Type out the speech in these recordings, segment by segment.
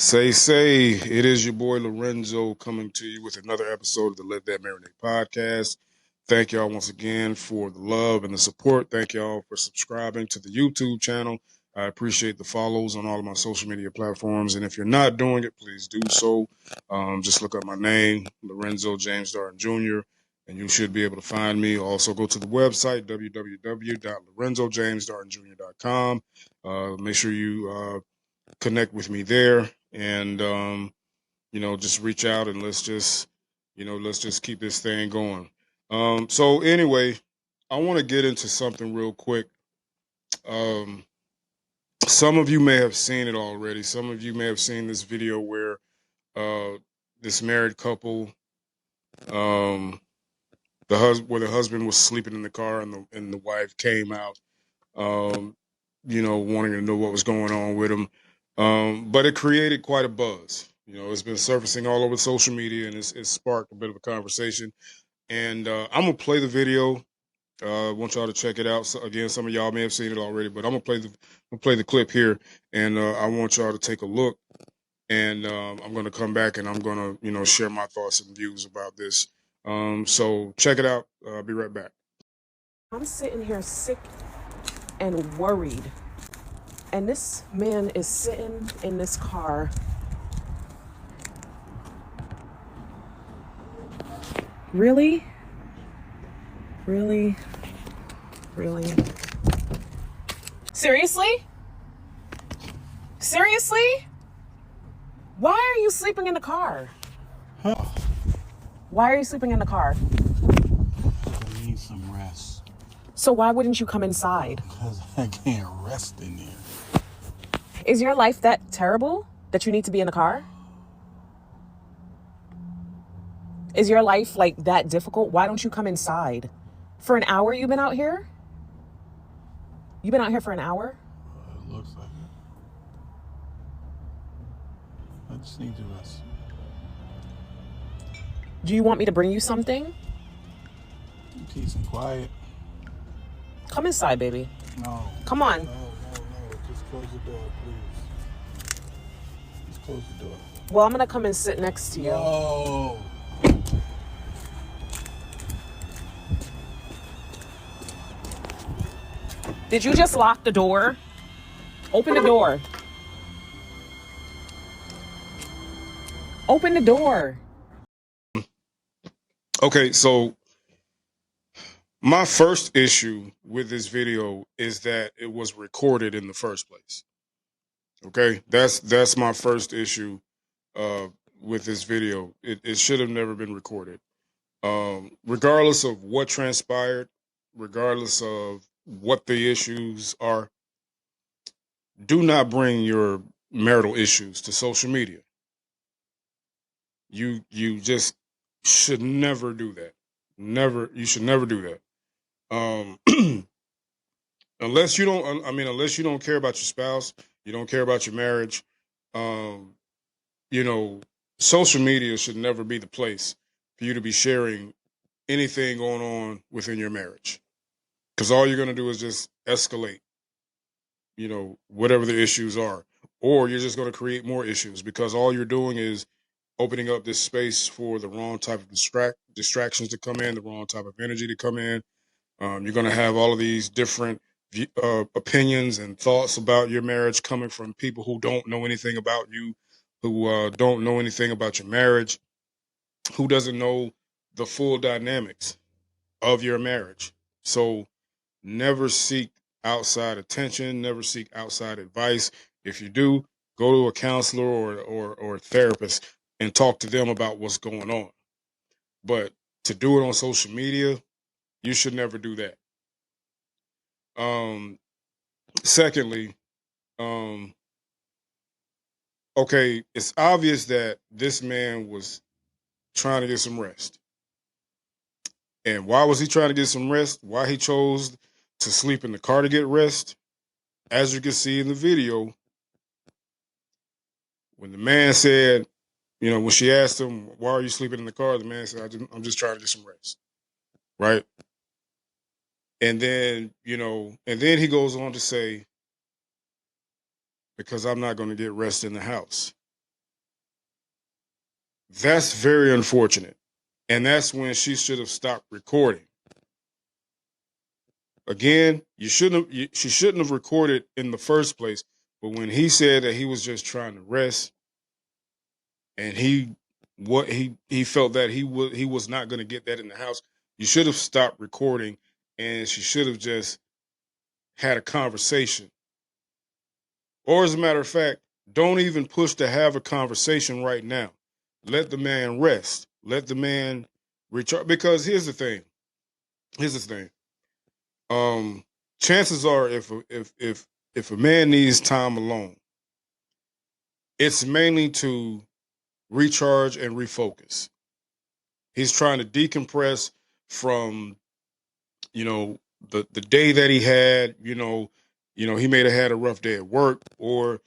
Say, it is your boy Lorenzo coming to you with another episode of the Let That Marinate podcast. Thank y'all once again for the love and the support. Thank y'all for subscribing to the YouTube channel. I appreciate the follows on all of my social media platforms. And if you're not doing it, please do so. Just look up my name, Lorenzo James Darden Jr., and you should be able to find me. Also, go to the website, www.lorenzojamesdardenjr.com. Make sure you connect with me there and just reach out and let's just keep this thing going. So anyway, I want to get into something real quick. Some of you may have seen it already. Some of you may have seen this video where this married couple, where the husband was sleeping in the car and the wife came out, wanting to know what was going on with him. But it created quite a buzz. It's been surfacing all over social media, and it's sparked a bit of a conversation. And I'm gonna play the video. I want y'all to check it out. So again, some of y'all may have seen it already, but I'm gonna play the clip here, and I want y'all to take a look. And I'm gonna come back and I'm gonna share my thoughts and views about this. So check it out. I'll be right back. I'm sitting here sick and worried. And this man is sitting in this car. Really? Really? Really? Seriously? Seriously? Why are you sleeping in the car? Huh? Why are you sleeping in the car? I need some rest. So why wouldn't you come inside? Because I can't rest in there. Is your life that terrible that you need to be in the car? Is your life like that difficult? Why don't you come inside? For an hour you've been out here? You've been out here for an hour? It looks like it. I just need to rest. Do you want me to bring you something? Peace and quiet. Come inside, baby. No. Come on. No. Just close the door, please. Just close the door. Well, I'm going to come and sit next to you. No. Did you just lock the door? Open the door. Open the door. Okay, so my first issue with this video is that it was recorded in the first place. Okay, that's my first issue with this video. It should have never been recorded. Regardless of what transpired, regardless of what the issues are, do not bring your marital issues to social media. You just should never do that. You should never do that. Unless you don't care about your spouse, you don't care about your marriage, social media should never be the place for you to be sharing anything going on within your marriage. Because all you're going to do is just escalate, whatever the issues are. Or you're just going to create more issues because all you're doing is opening up this space for the wrong type of distractions to come in, the wrong type of energy to come in. You're going to have all of these different opinions and thoughts about your marriage coming from people who don't know anything about you, who don't know anything about your marriage, who doesn't know the full dynamics of your marriage. So never seek outside attention, never seek outside advice. If you do, go to a counselor or a therapist and talk to them about what's going on. But to do it on social media, you should never do that. Secondly, okay, it's obvious that this man was trying to get some rest. And why was he trying to get some rest? Why he chose to sleep in the car to get rest? As you can see in the video, when the man said, when she asked him, why are you sleeping in the car? The man said, I'm just trying to get some rest. Right? And then, he goes on to say, because I'm not going to get rest in the house. That's very unfortunate. And that's when she should have stopped recording. Again, she shouldn't have recorded in the first place. But when he said that he was just trying to rest, and he felt that he was not going to get that in the house, you should have stopped recording, and she should have just had a conversation. Or as a matter of fact, don't even push to have a conversation right now. Let the man rest. Let the man recharge. Because here's the thing. Chances are, if a man needs time alone, it's mainly to recharge and refocus. He's trying to decompress from, the day that he had. He may have had a rough day at work, or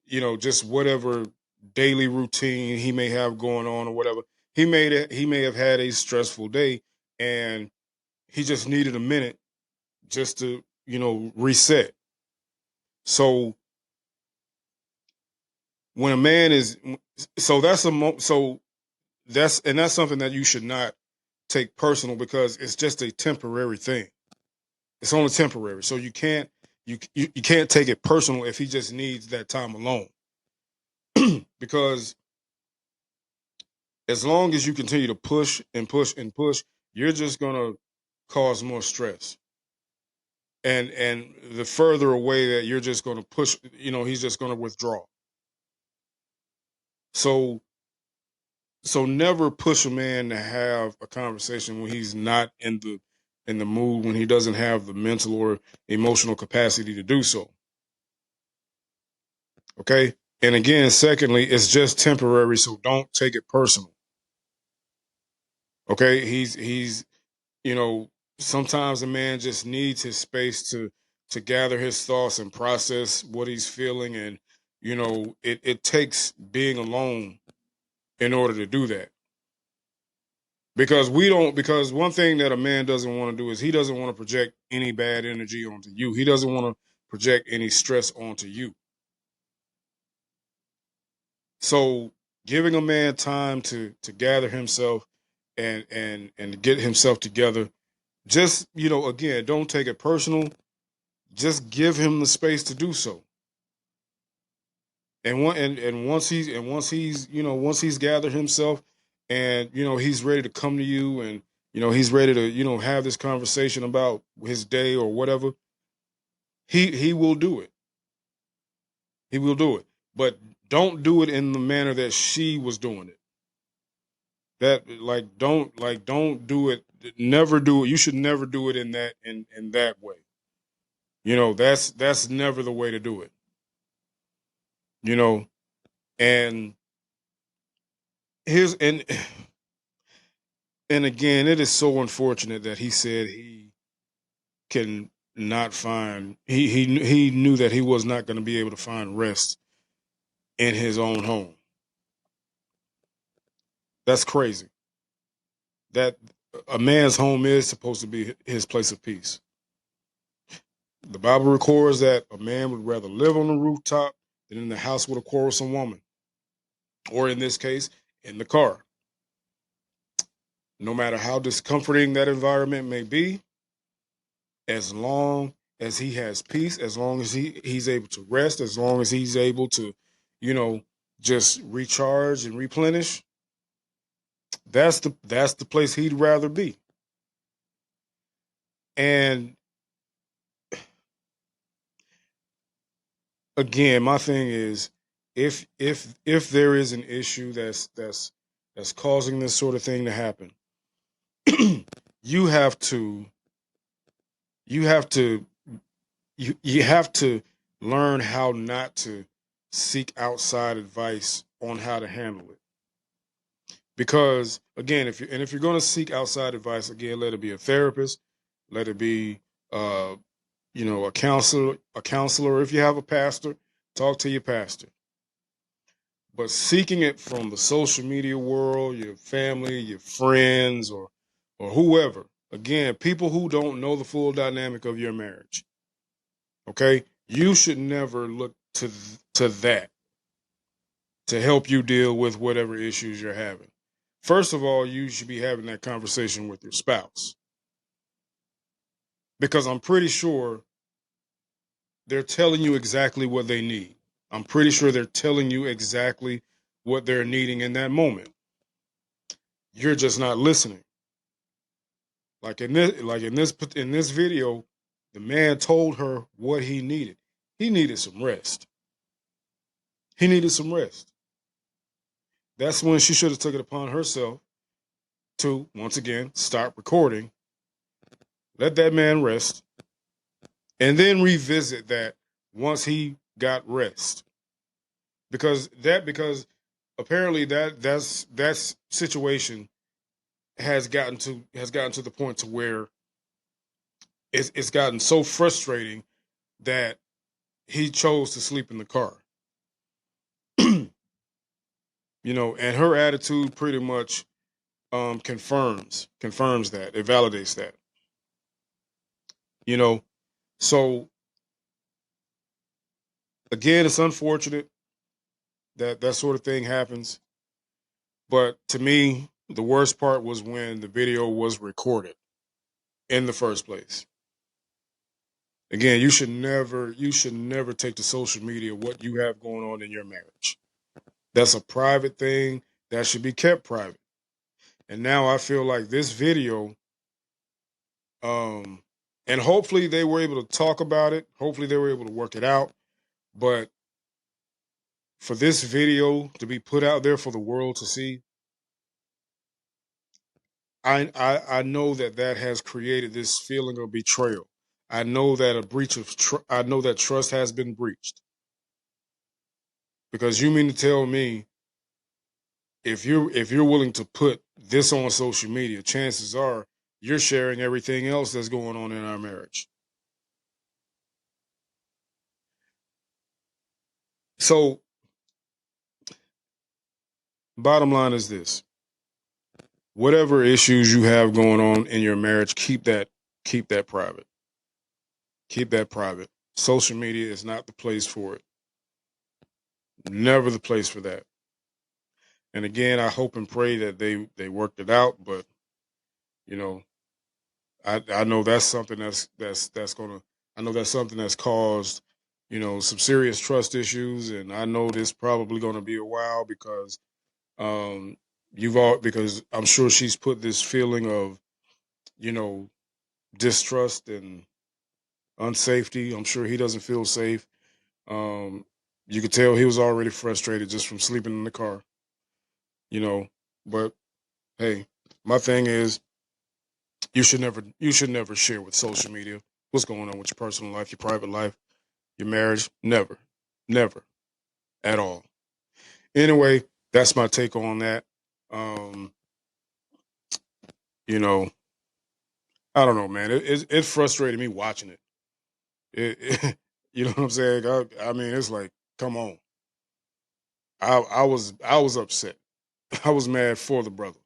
just whatever daily routine he may have going on, or whatever. He may have had a stressful day, and he just needed a minute just to reset. So when a man is, so that's that's something that you should not take personal, because it's just a temporary thing. It's only temporary, so you can't take it personal if he just needs that time alone. Because as long as you continue to push and push and push, you're just gonna cause more stress. And the further away that you're just gonna push, he's just gonna withdraw. So never push a man to have a conversation when he's not in the mood, when he doesn't have the mental or emotional capacity to do so. Okay? And again, secondly, it's just temporary, so don't take it personal. Okay? He's sometimes a man just needs his space to gather his thoughts and process what he's feeling, and it takes being alone in order to do that. Because one thing that a man doesn't want to do is he doesn't want to project any bad energy onto you. He doesn't want to project any stress onto you. So giving a man time to gather himself and get himself together, just, again, don't take it personal. Just give him the space to do so. And once he's gathered himself, and he's ready to come to you, and he's ready to have this conversation about his day or whatever, he will do it. He will do it. But don't do it in the manner that she was doing it. Don't do it. Never do it. You should never do it in that way. That's never the way to do it. And here's and again, it is so unfortunate that he said he can not find he knew that he was not going to be able to find rest in his own home. That's crazy. That a man's home is supposed to be his place of peace. The Bible records that a man would rather live on the rooftop than in the house with a quarrelsome woman, or in this case, in the car. No matter how discomforting that environment may be, as long as he has peace, as long as he's able to rest, as long as he's able to, just recharge and replenish, that's the place he'd rather be. And again, my thing is, if there is an issue that's causing this sort of thing to happen, you have to learn how not to seek outside advice on how to handle it. Because again, if you're going to seek outside advice, again, let it be a therapist, let it be a counselor. If you have a pastor, talk to your pastor. But seeking it from the social media world, your family, your friends, or whoever, again, people who don't know the full dynamic of your marriage, okay, you should never look to that. to help you deal with whatever issues you're having. First of all, you should be having that conversation with your spouse, because I'm pretty sure they're telling you exactly what they need. I'm pretty sure they're telling you exactly what they're needing in that moment. You're just not listening. Like in this video, the man told her what he needed. He needed some rest. He needed some rest. That's when she should have took it upon herself to, once again, stop recording, let that man rest, and then revisit that once he got rest. Because apparently that situation has gotten to the point to where it's gotten so frustrating that he chose to sleep in the car. And her attitude pretty much confirms that. It validates that. So again, it's unfortunate that that sort of thing happens. But to me, the worst part was when the video was recorded in the first place. Again, you should never take to social media what you have going on in your marriage. That's a private thing that should be kept private. And now I feel like this video, and hopefully they were able to talk about it. Hopefully they were able to work it out. But for this video to be put out there for the world to see, I know that has created this feeling of betrayal. I know that I know that trust has been breached. Because you mean to tell me, if you're willing to put this on social media, chances are you're sharing everything else that's going on in our marriage. So, bottom line is this. Whatever issues you have going on in your marriage, keep that private. Keep that private. Social media is not the place for it. Never the place for that. And again, I hope and pray that they worked it out, but I know that's something I know that's something that's caused, some serious trust issues, and I know this probably gonna be a while because because I'm sure she's put this feeling of, distrust and unsafety. I'm sure he doesn't feel safe. You could tell he was already frustrated just from sleeping in the car. But hey, my thing is, you should never share with social media what's going on with your personal life, your private life, your marriage. Never at all. Anyway, that's my take on that. You know, I don't know, man. It frustrated me watching it. You know what I'm saying? I mean, it's like, come on. I was upset. I was mad for the brother.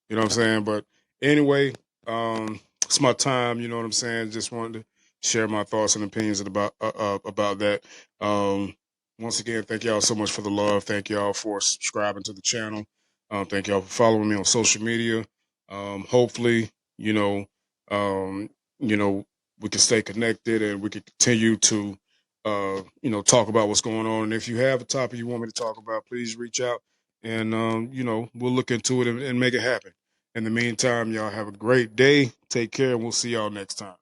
You know what I'm saying? But anyway, it's my time. You know what I'm saying? Just wanted to share my thoughts and opinions about that. Once again, thank y'all so much for the love. Thank y'all for subscribing to the channel. Thank y'all for following me on social media. Hopefully, um, we can stay connected and we can continue to, talk about what's going on. And if you have a topic you want me to talk about, please reach out and, we'll look into it and make it happen. In the meantime, y'all have a great day. Take care, and we'll see y'all next time.